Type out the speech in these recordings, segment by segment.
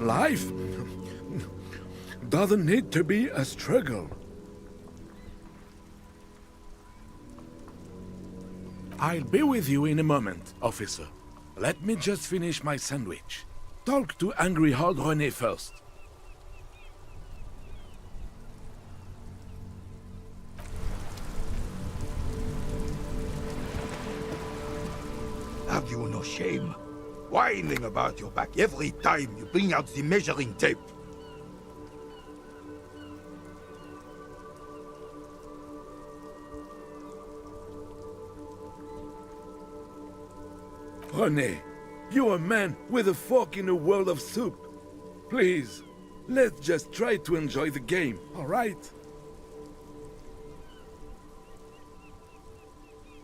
Life doesn't need to be a struggle. I'll be with you in a moment, officer. Let me just finish my sandwich. Talk to angry old René first. Have you no shame? Whining about your back every time you bring out the measuring tape. René, you're a man with a fork in a world of soup. Please, let's just try to enjoy the game, all right?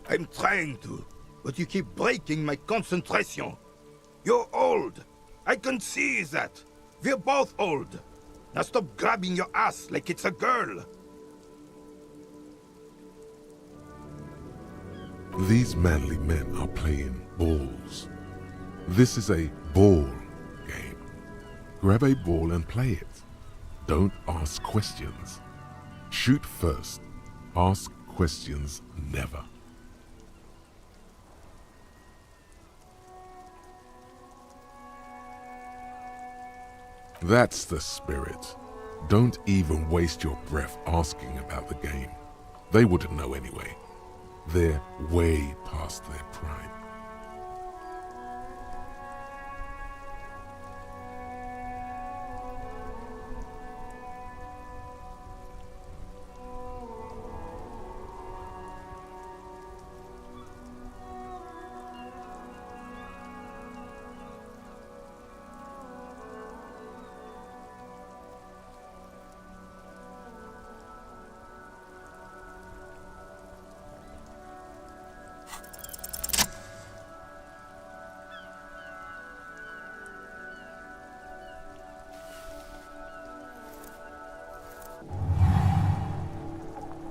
I'm trying to, but you keep breaking my concentration. You're old. I can see that. We're both old. Now stop grabbing your ass like it's a girl. These manly men are playing balls. This is a ball game. Grab a ball and play it. Don't ask questions. Shoot first. Ask questions never. That's the spirit. Don't even waste your breath asking about the game. They wouldn't know anyway. They're way past their prime.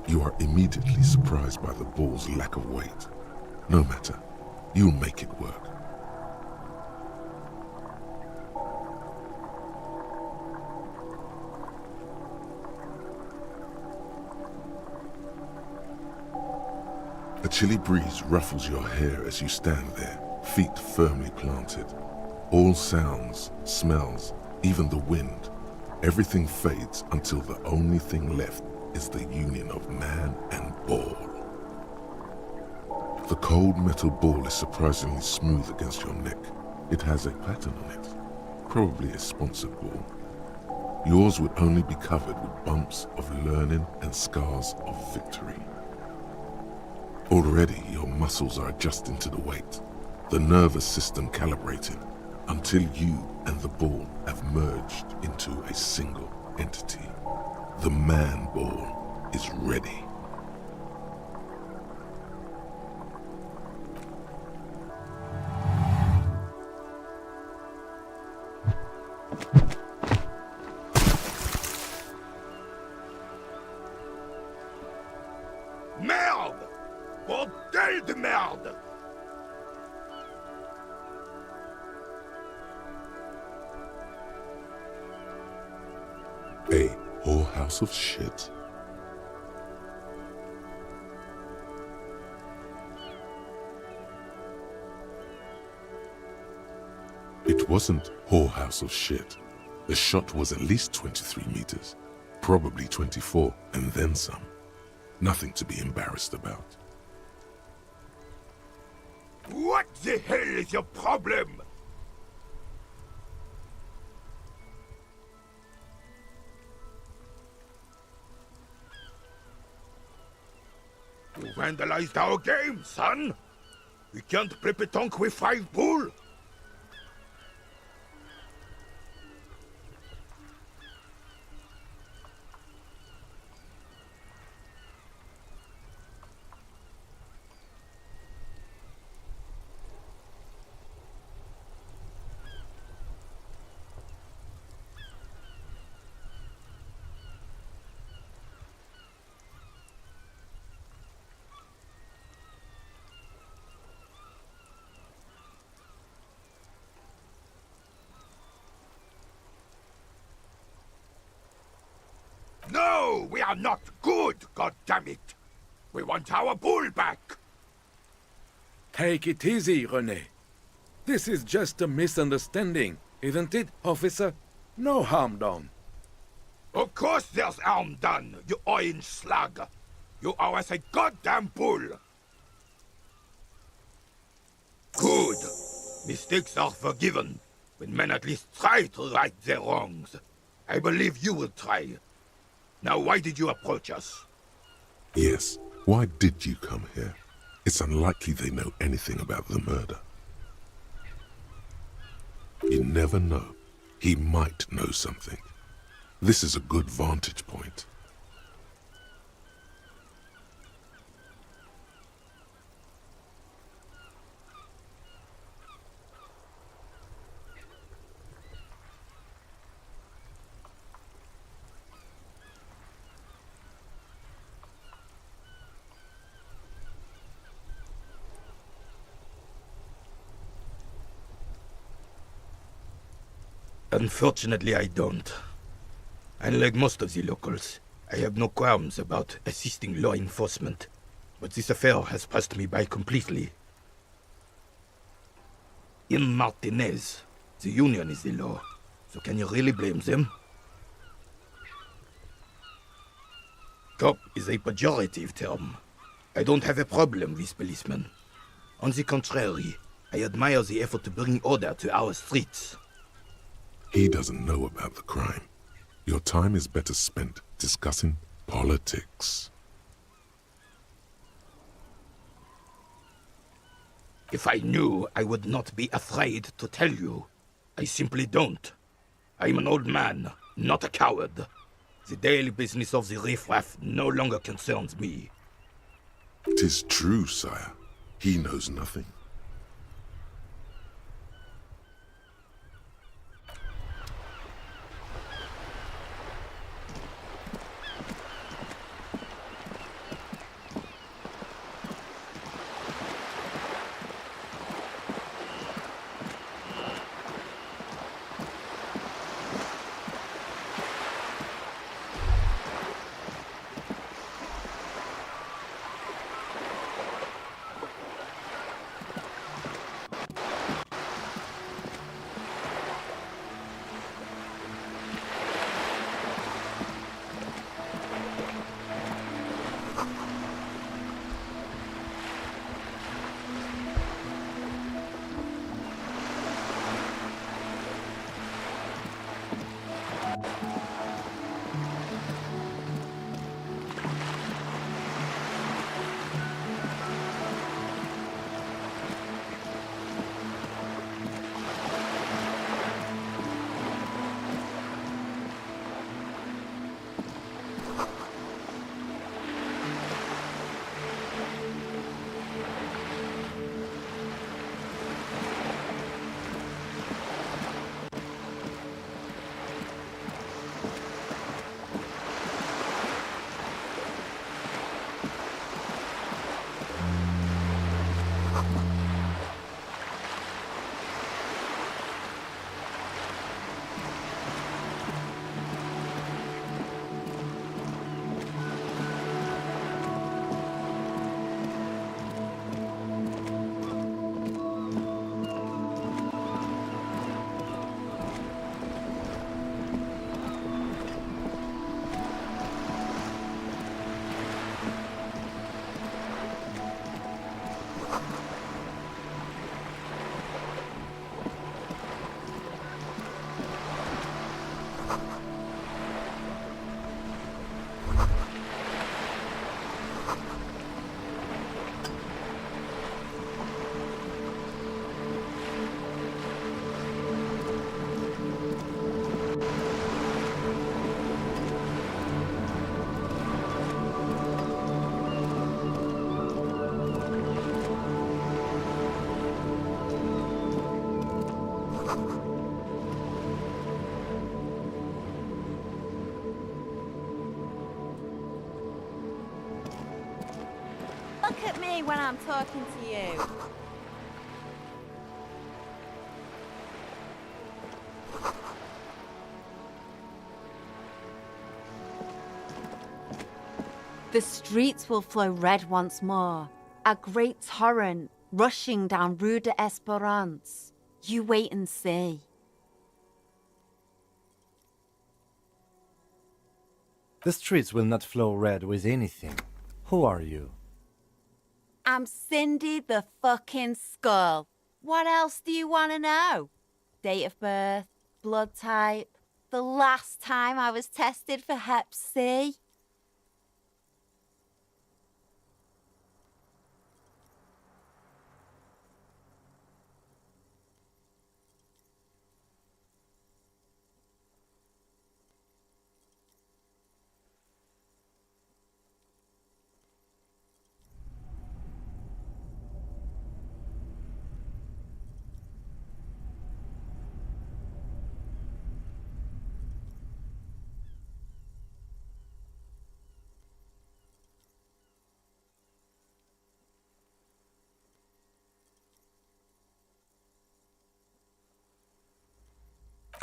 You are immediately surprised by the ball's lack of weight. No matter, you'll make it work. A chilly breeze ruffles your hair as you stand there, feet firmly planted. All sounds, smells, even the wind, everything fades until the only thing left is the union of man and ball. The cold metal ball is surprisingly smooth against your neck. It has a pattern on it, probably a sponsored ball. Yours would only be covered with bumps of learning and scars of victory. Already your muscles are adjusting to the weight, the nervous system calibrating, until you and the ball have merged into a single entity. The man ball is ready. Merde! Bordel de merde! A whorehouse of shit. It wasn't whorehouse of shit. The shot was at least 23 meters, probably 24, and then some. Nothing to be embarrassed about. What the hell is your problem? You vandalized our game, son! We can't play pétanque with 5 bull! No, we are not good, goddammit! We want our bull back! Take it easy, René. This is just a misunderstanding, isn't it, officer? No harm done. Of course there's harm done, you orange slug! You owe us a goddamn bull! Good! Mistakes are forgiven, when men at least try to right their wrongs. I believe you will try. Now why did you approach us? Yes, why did you come here? It's unlikely they know anything about the murder. You never know. He might know something. This is a good vantage point. Unfortunately, I don't. Unlike most of the locals, I have no qualms about assisting law enforcement, but this affair has passed me by completely. In Martinez, the union is the law, so can you really blame them? Cop is a pejorative term. I don't have a problem with policemen. On the contrary, I admire the effort to bring order to our streets. He doesn't know about the crime. Your time is better spent discussing politics. If I knew, I would not be afraid to tell you. I simply don't. I'm an old man, not a coward. The daily business of the riffraff no longer concerns me. 'Tis true, sire. He knows nothing. Look at me when I'm talking to you. The streets will flow red once more, a great torrent rushing down Rue de Esperance. You wait and see. The streets will not flow red with anything. Who are you? I'm Cindy the fucking Skull. What else do you want to know? Date of birth, blood type, the last time I was tested for Hep C.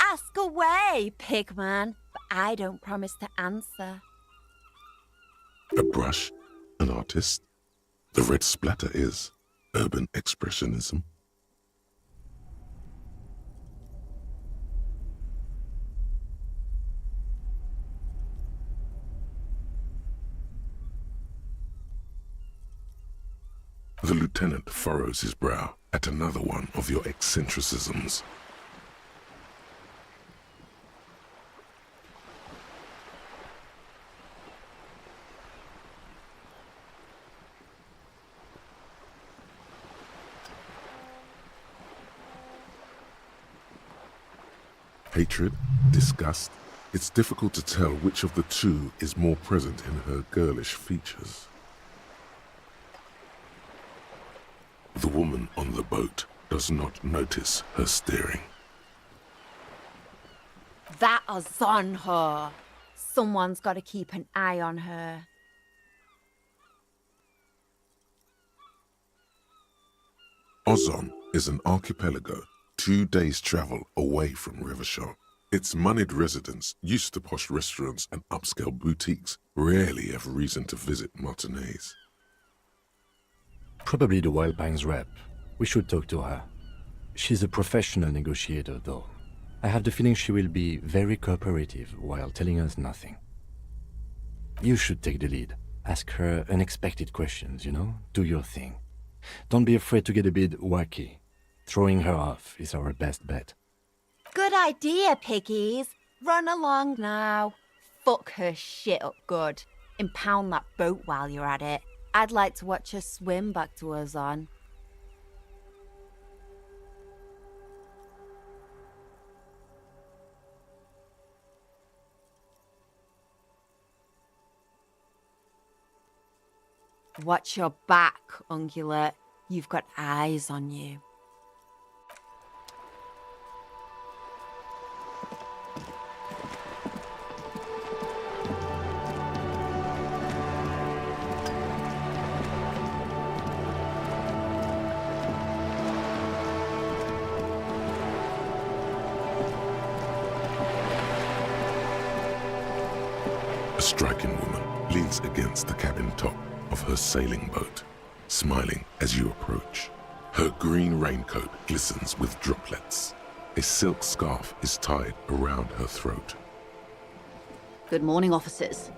Ask away, pigman, but I don't promise to answer. A brush? An artist? The red splatter is urban expressionism. The lieutenant furrows his brow at another one of your eccentricisms. Hatred, disgust, it's difficult to tell which of the two is more present in her girlish features. The woman on the boat does not notice her staring. That is on her. Someone's got to keep an eye on her. Ozon is an archipelago 2 days' travel away from Revachol. Its moneyed residents, used to posh restaurants and upscale boutiques, rarely have reason to visit Martinez. Probably the Wild Pines rep. We should talk to her. She's a professional negotiator, though. I have the feeling she will be very cooperative while telling us nothing. You should take the lead. Ask her unexpected questions, you know? Do your thing. Don't be afraid to get a bit wacky. Throwing her off is our best bet. Good idea, piggies. Run along now. Fuck her shit up good. Impound that boat while you're at it. I'd like to watch her swim back to Ozon. Watch your back, Ungulate. You've got eyes on you. A striking woman leans against the cabin top of her sailing boat, smiling as you approach. Her green raincoat glistens with droplets. A silk scarf is tied around her throat. Good morning, officers.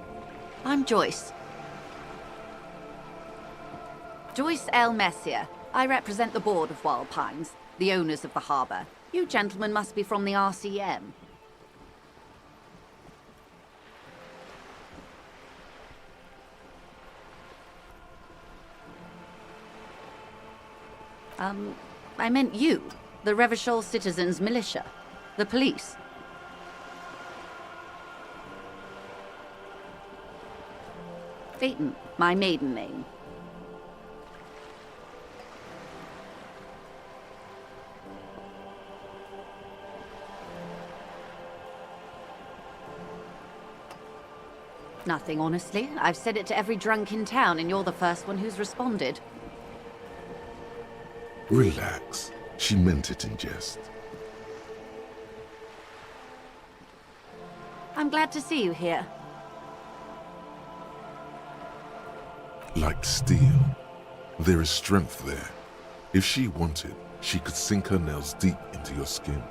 I'm Joyce. Joyce L. Messier. I represent the board of Wild Pines, the owners of the harbour. You gentlemen must be from the RCM. I meant you, the Revachol Citizens Militia, the police. Phaeton, my maiden name. Nothing, honestly. I've said it to every drunk in town, and you're the first one who's responded. Relax. She meant it in jest. I'm glad to see you here. Like steel. There is strength there. If she wanted, she could sink her nails deep into your skin.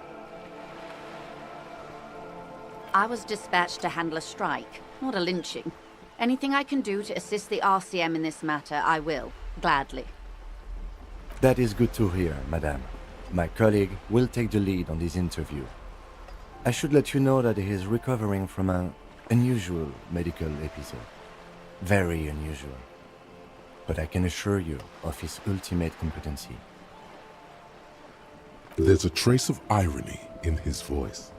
I was dispatched to handle a strike, not a lynching. Anything I can do to assist the RCM in this matter, I will, gladly. That is good to hear, madame. My colleague will take the lead on this interview. I should let you know that he is recovering from an unusual medical episode. Very unusual. But I can assure you of his ultimate competency. There's a trace of irony in his voice.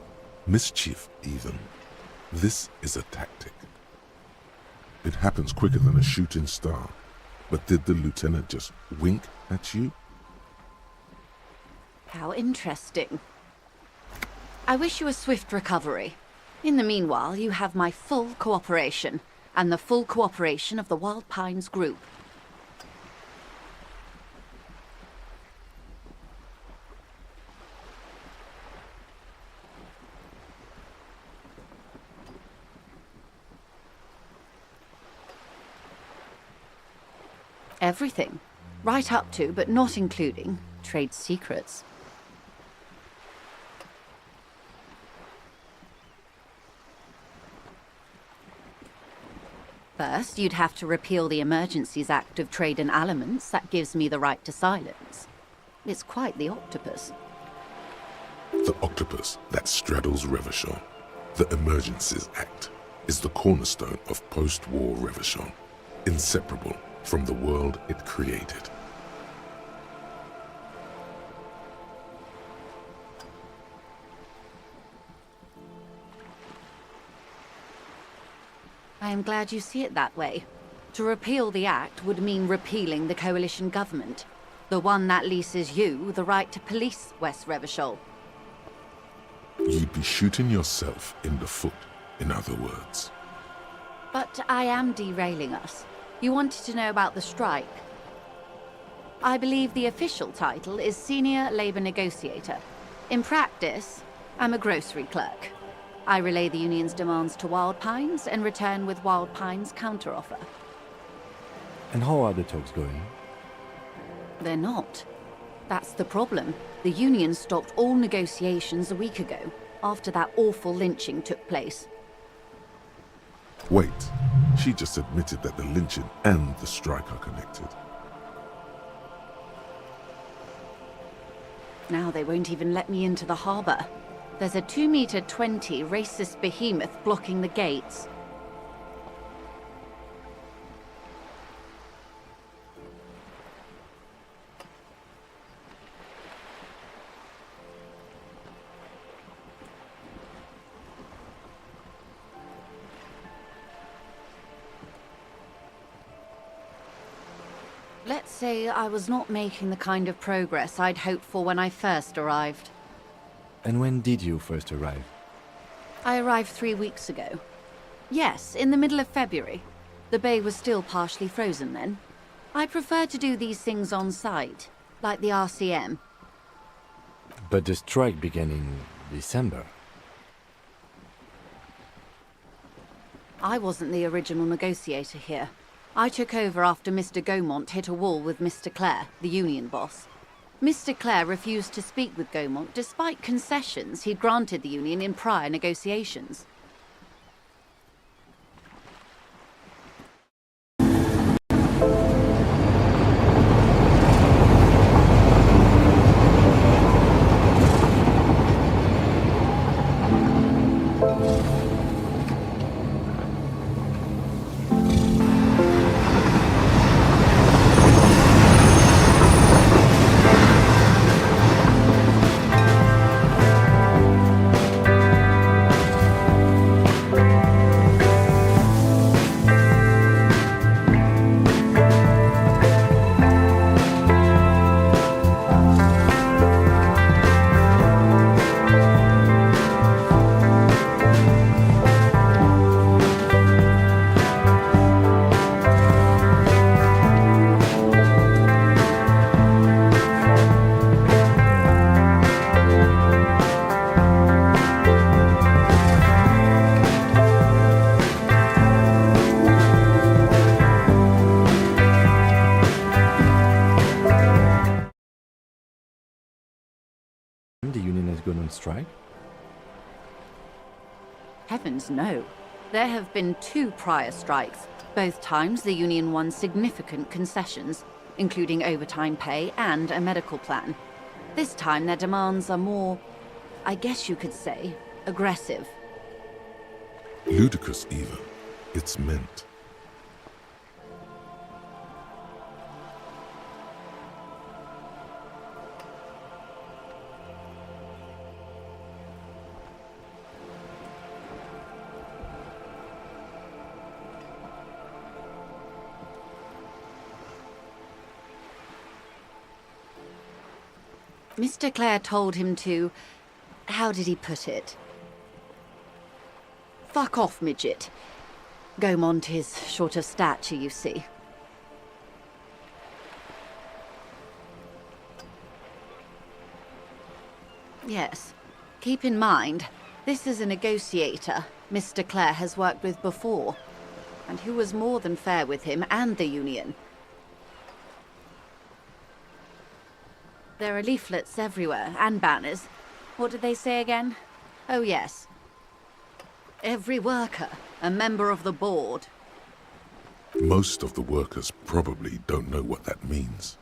Mischief, even. This is a tactic. It happens quicker than a shooting star. But did the lieutenant just wink at you? How interesting. I wish you a swift recovery. In the meanwhile, you have my full cooperation, and the full cooperation of the Wild Pines group. Everything. Right up to, but not including, trade secrets. First, you'd have to repeal the Emergencies Act of Trade in Aliments that gives me the right to silence. It's quite the octopus. The octopus that straddles Revachol, the Emergencies Act, is the cornerstone of post-war Revachol, inseparable from the world it created. I am glad you see it that way. To repeal the Act would mean repealing the coalition government, the one that leases you the right to police West Revachol. You'd be shooting yourself in the foot, in other words. But I am derailing us. You wanted to know about the strike. I believe the official title is Senior Labor Negotiator. In practice, I'm a grocery clerk. I relay the union's demands to Wild Pines and return with Wild Pines' counteroffer. And how are the talks going? They're not. That's the problem. The union stopped all negotiations a week ago, after that awful lynching took place. Wait, she just admitted that the lynching and the strike are connected. Now they won't even let me into the harbor. There's a 2-meter-20 racist behemoth blocking the gates. Let's say I was not making the kind of progress I'd hoped for when I first arrived. And when did you first arrive? I arrived 3 weeks ago. Yes, in the middle of February. The bay was still partially frozen then. I prefer to do these things on site, like the RCM. But the strike began in December. I wasn't the original negotiator here. I took over after Mr. Gaumont hit a wall with Mr. Clare, the union boss. Mr. Clare refused to speak with Gaumont despite concessions he'd granted the union in prior negotiations. on strike? Heavens no. There have been 2 prior strikes. Both times the union won significant concessions, including overtime pay and a medical plan. This time their demands are more, I guess you could say, aggressive. Ludicrous even. It's meant. Mr. Clare told him to... how did he put it? Fuck off, midget. Gaumont is short of stature, you see. Yes. Keep in mind, this is a negotiator Mr. Clare has worked with before, and who was more than fair with him and the union. There are leaflets everywhere, and banners. What did they say again? Oh yes. Every worker, a member of the board. Most of the workers probably don't know what that means.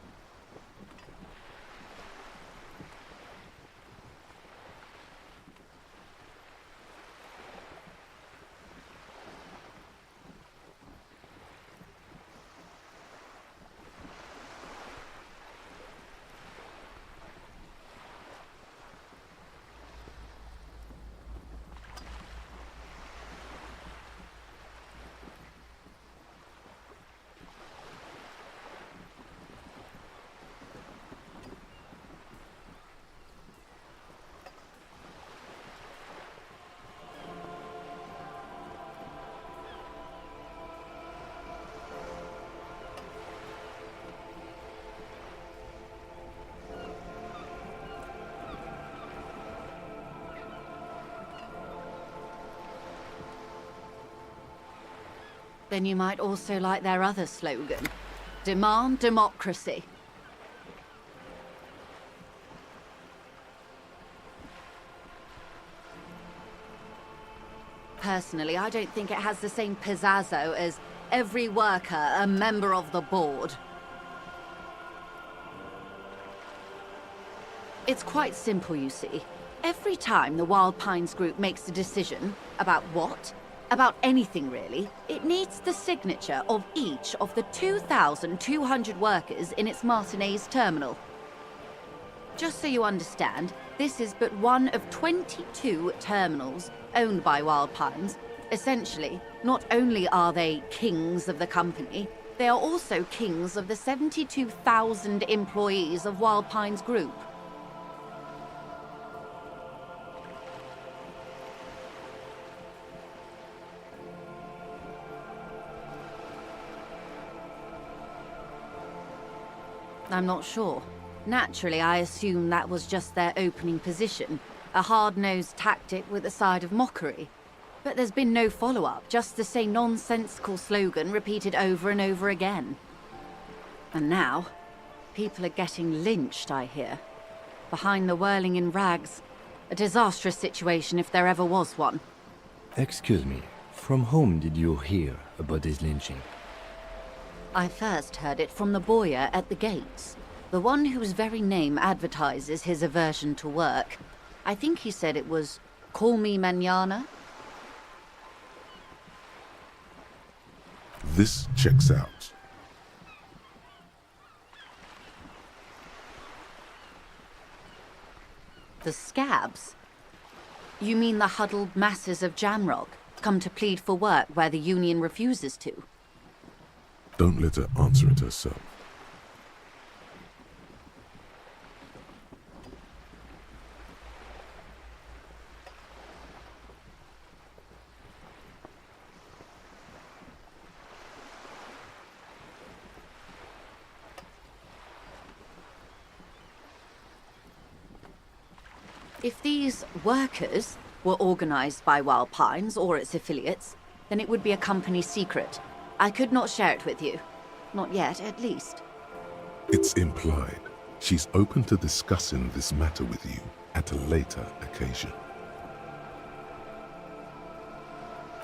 Then you might also like their other slogan. Demand democracy. Personally, I don't think it has the same pizzazzo as every worker a member of the board. It's quite simple, you see. Every time the Wild Pines group makes a decision about what? About anything, really, it needs the signature of each of the 2,200 workers in its Martinez terminal. Just so you understand, this is but one of 22 terminals owned by Wild Pines. Essentially, not only are they kings of the company, they are also kings of the 72,000 employees of Wild Pines Group. I'm not sure. Naturally, I assume that was just their opening position, a hard-nosed tactic with a side of mockery. But there's been no follow-up, just the same nonsensical slogan repeated over and over again. And now, people are getting lynched, I hear. Behind the whirling in rags. A disastrous situation if there ever was one. Excuse me, from whom did you hear about this lynching? I first heard it from the bowyer at the gates. The one whose very name advertises his aversion to work. I think he said it was, "Call me mañana." This checks out. The scabs? You mean the huddled masses of Jamrock, come to plead for work where the union refuses to? Don't let her answer it herself. If these workers were organized by Wild Pines or its affiliates, then it would be a company secret. I could not share it with you. Not yet, at least. It's implied. She's open to discussing this matter with you at a later occasion.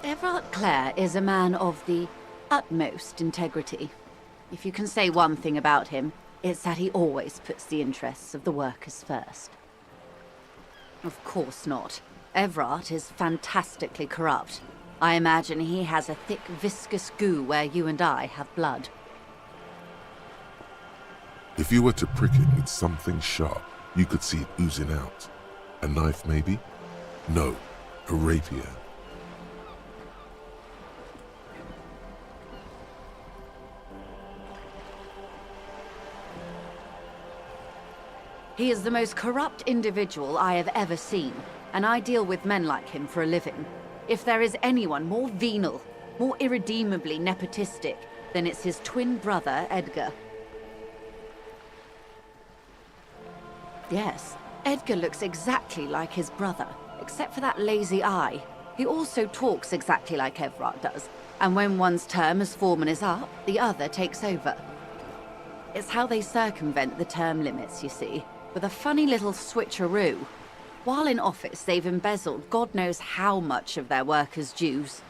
Everard Clare is a man of the utmost integrity. If you can say one thing about him, it's that he always puts the interests of the workers first. Of course not. Everard is fantastically corrupt. I imagine he has a thick, viscous goo where you and I have blood. If you were to prick it with something sharp, you could see it oozing out. A knife, maybe? No, a rapier. He is the most corrupt individual I have ever seen, and I deal with men like him for a living. If there is anyone more venal, more irredeemably nepotistic, then it's his twin brother, Edgar. Yes, Edgar looks exactly like his brother, except for that lazy eye. He also talks exactly like Everard does, and when one's term as foreman is up, the other takes over. It's how they circumvent the term limits, you see, with a funny little switcheroo. While in office, they've embezzled God knows how much of their workers' dues.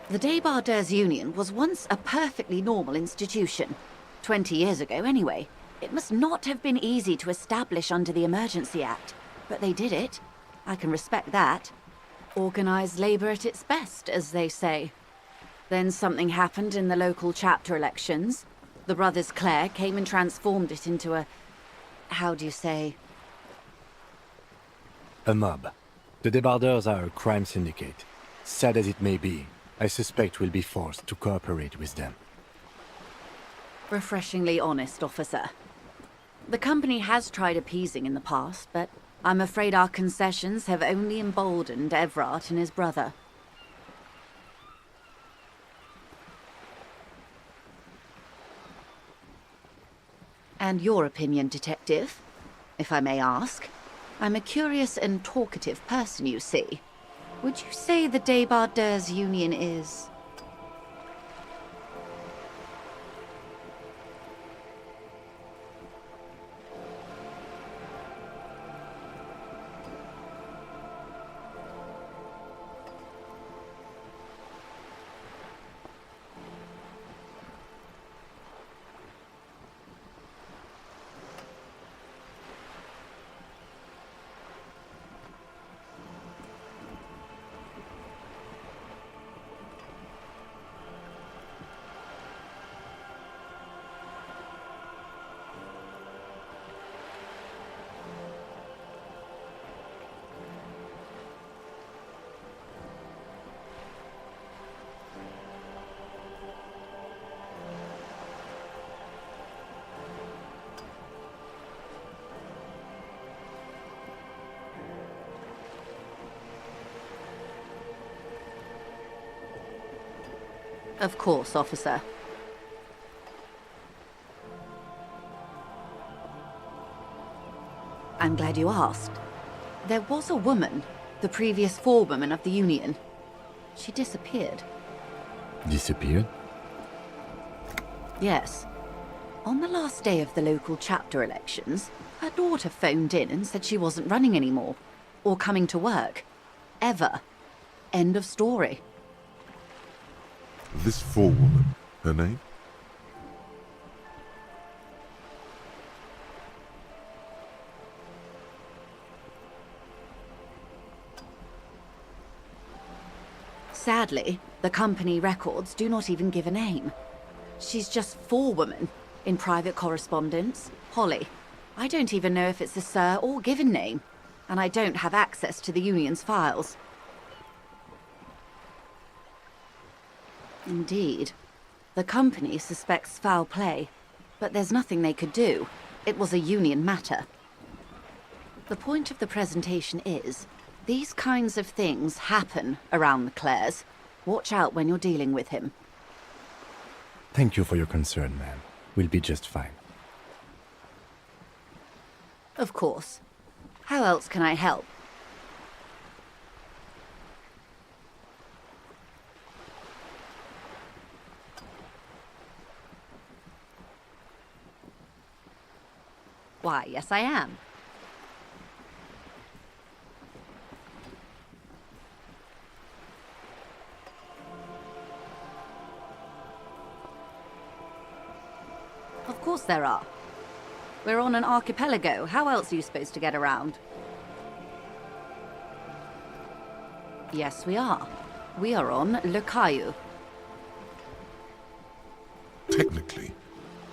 The Débardeurs Union was once a perfectly normal institution. 20 years ago, anyway. It must not have been easy to establish under the Emergency Act, but they did it. I can respect that. Organised labour at its best, as they say. Then something happened in the local chapter elections. The brothers Clare came and transformed it into a... how do you say? A mob. The Débardeurs are a crime syndicate. Sad as it may be, I suspect we'll be forced to cooperate with them. Refreshingly honest, officer. The company has tried appeasing in the past, but I'm afraid our concessions have only emboldened Everard and his brother. And your opinion, detective, if I may ask? I'm a curious and talkative person, you see. Would you say the Débardeurs Union is... Of course, officer. I'm glad you asked. There was a woman, the previous forewoman of the Union. She disappeared. Disappeared? Yes. On the last day of the local chapter elections, her daughter phoned in and said she wasn't running anymore, or coming to work. Ever. End of story. This forewoman, her name? Sadly, the company records do not even give a name. She's just forewoman in private correspondence, Holly. I don't even know if it's a sir or given name, and I don't have access to the Union's files. Indeed. The company suspects foul play, but there's nothing they could do. It was a Union matter. The point of the presentation is, these kinds of things happen around the Clares. Watch out when you're dealing with him. Thank you for your concern, ma'am. We'll be just fine. Of course. How else can I help? Why, yes I am. Of course there are. We're on an archipelago. How else are you supposed to get around? Yes, we are. We are on Le Caillou. Technically,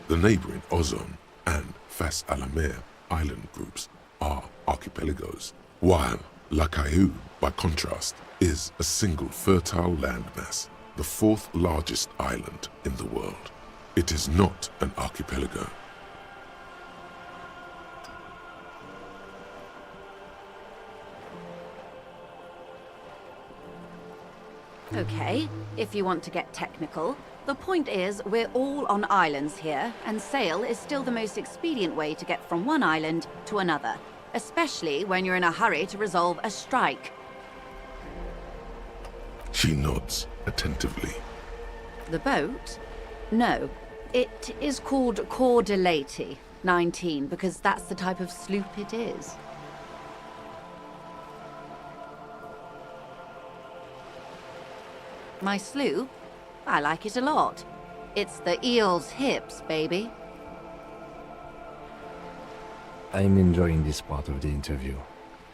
the neighboring Ozone and Fas a la Mer island groups are archipelagos, while La Caillou, by contrast, is a single fertile landmass, the fourth largest island in the world. It is not an archipelago. Okay, if you want to get technical. The point is, we're all on islands here, and sail is still the most expedient way to get from one island to another, especially when you're in a hurry to resolve a strike. She nods attentively. The boat? No. It is called Cordelati 19, because that's the type of sloop it is. My sloop? I like it a lot. It's the eel's hips, baby. I'm enjoying this part of the interview.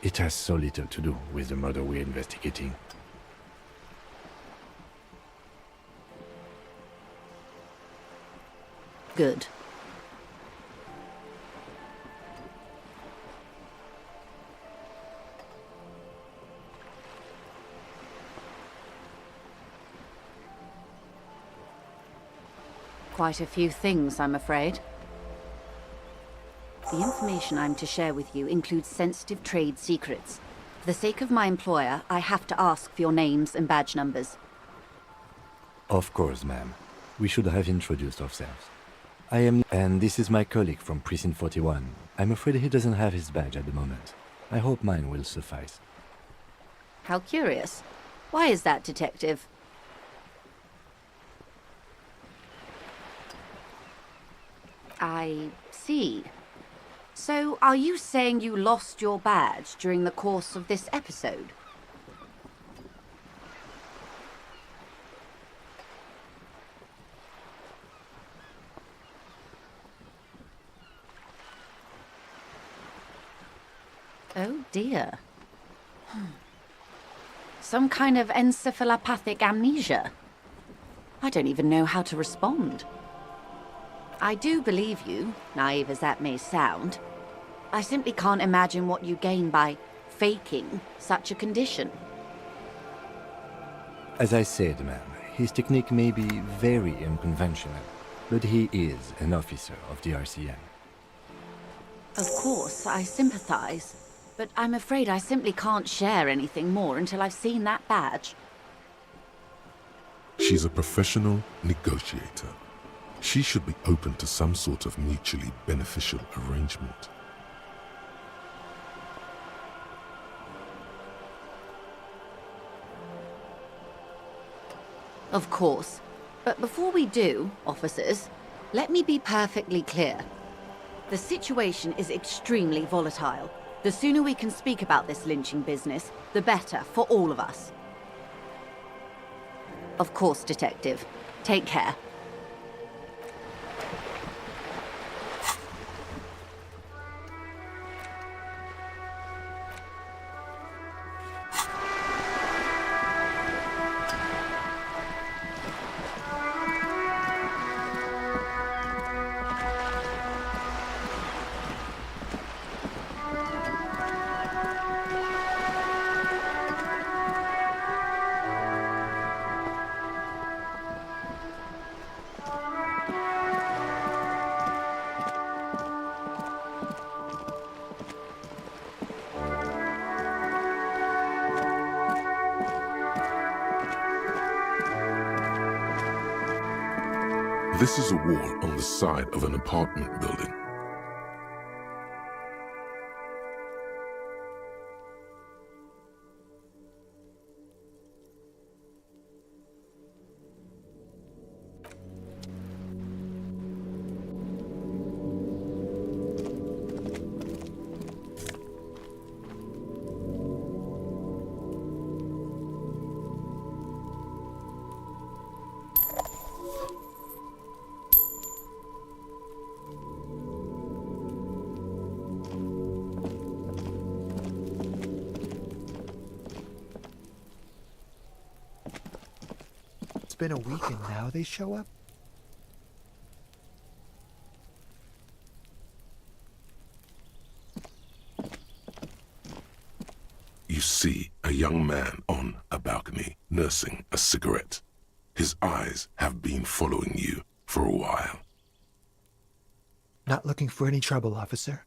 It has so little to do with the murder we're investigating. Good. Quite a few things, I'm afraid. The information I'm to share with you includes sensitive trade secrets. For the sake of my employer, I have to ask for your names and badge numbers. Of course, ma'am. We should have introduced ourselves. I am, and this is my colleague from Precinct 41. I'm afraid he doesn't have his badge at the moment. I hope mine will suffice. How curious. Why is that, Detective? I see. So, are you saying you lost your badge during the course of this episode? Oh dear. Some kind of encephalopathic amnesia. I don't even know how to respond. I do believe you, naive as that may sound. I simply can't imagine what you gain by faking such a condition. As I said, ma'am, his technique may be very unconventional, but he is an officer of the RCM. Of course, I sympathize, but I'm afraid I simply can't share anything more until I've seen that badge. She's a professional negotiator. She should be open to some sort of mutually beneficial arrangement. Of course. But before we do, officers, let me be perfectly clear. The situation is extremely volatile. The sooner we can speak about this lynching business, the better for all of us. Of course, Detective. Take care. This is a wall on the side of an apartment building. It's been a week and now they show up? You see a young man on a balcony nursing a cigarette. His eyes have been following you for a while. Not looking for any trouble, officer.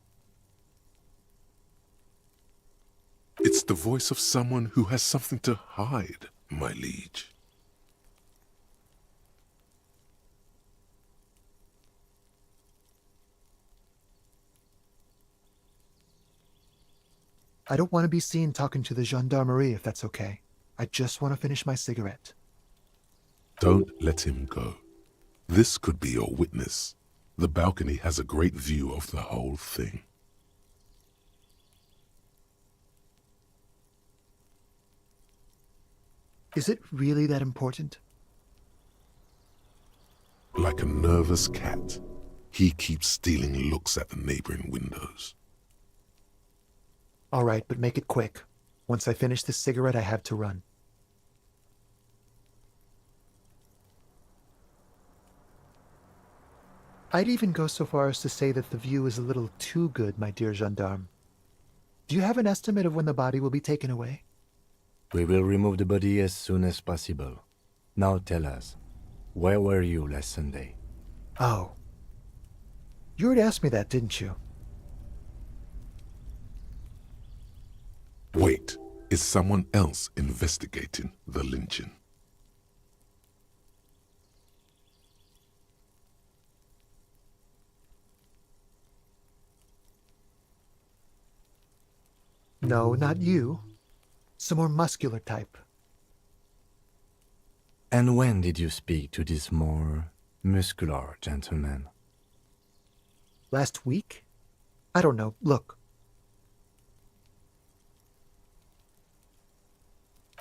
It's the voice of someone who has something to hide, my liege. I don't want to be seen talking to the gendarmerie if that's okay. I just want to finish my cigarette. Don't let him go. This could be your witness. The balcony has a great view of the whole thing. Is it really that important? Like a nervous cat, he keeps stealing looks at the neighboring windows. All right, but make it quick. Once I finish this cigarette, I have to run. I'd even go so far as to say that the view is a little too good, my dear gendarme. Do you have an estimate of when the body will be taken away? We will remove the body as soon as possible. Now tell us, where were you last Sunday? Oh. You already asked me that, didn't you? Wait, is someone else investigating the lynching? No, not you. Some more muscular type. And when did you speak to this more muscular gentleman? Last week? I don't know. Look.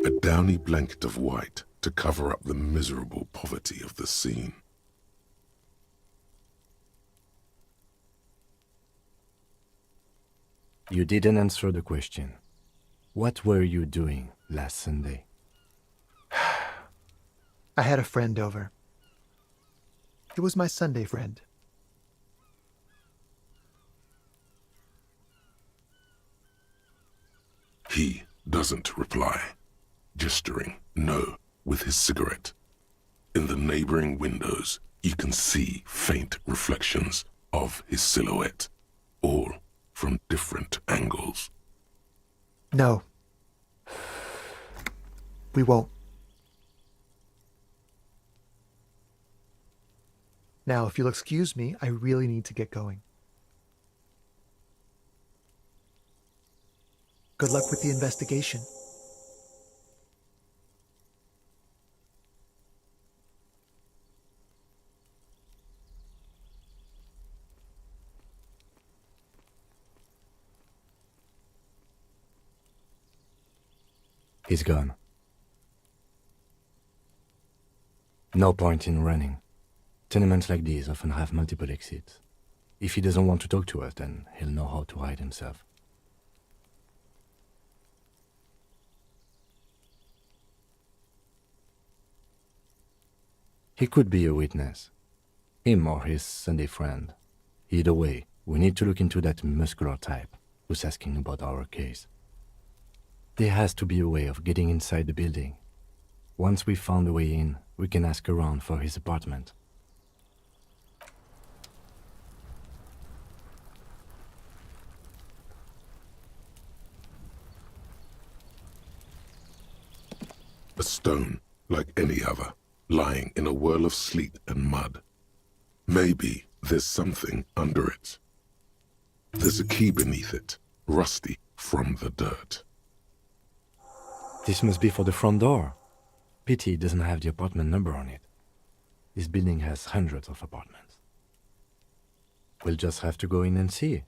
A downy blanket of white to cover up the miserable poverty of the scene. You didn't answer the question. What were you doing last Sunday? I had a friend over. It was my Sunday friend. He doesn't reply, gesturing no with his cigarette. In the neighboring windows, you can see faint reflections of his silhouette, all from different angles. No. We won't. Now, if you'll excuse me, I really need to get going. Good luck with the investigation. He's gone. No point in running. Tenements like these often have multiple exits. If he doesn't want to talk to us, then he'll know how to hide himself. He could be a witness. Him or his Sunday friend. Either way, we need to look into that muscular type who's asking about our case. There has to be a way of getting inside the building. Once we've found a way in, we can ask around for his apartment. A stone, like any other, lying in a whirl of sleet and mud. Maybe there's something under it. There's a key beneath it, rusty from the dirt. This must be for the front door. Pity it doesn't have the apartment number on it. This building has hundreds of apartments. We'll just have to go in and see.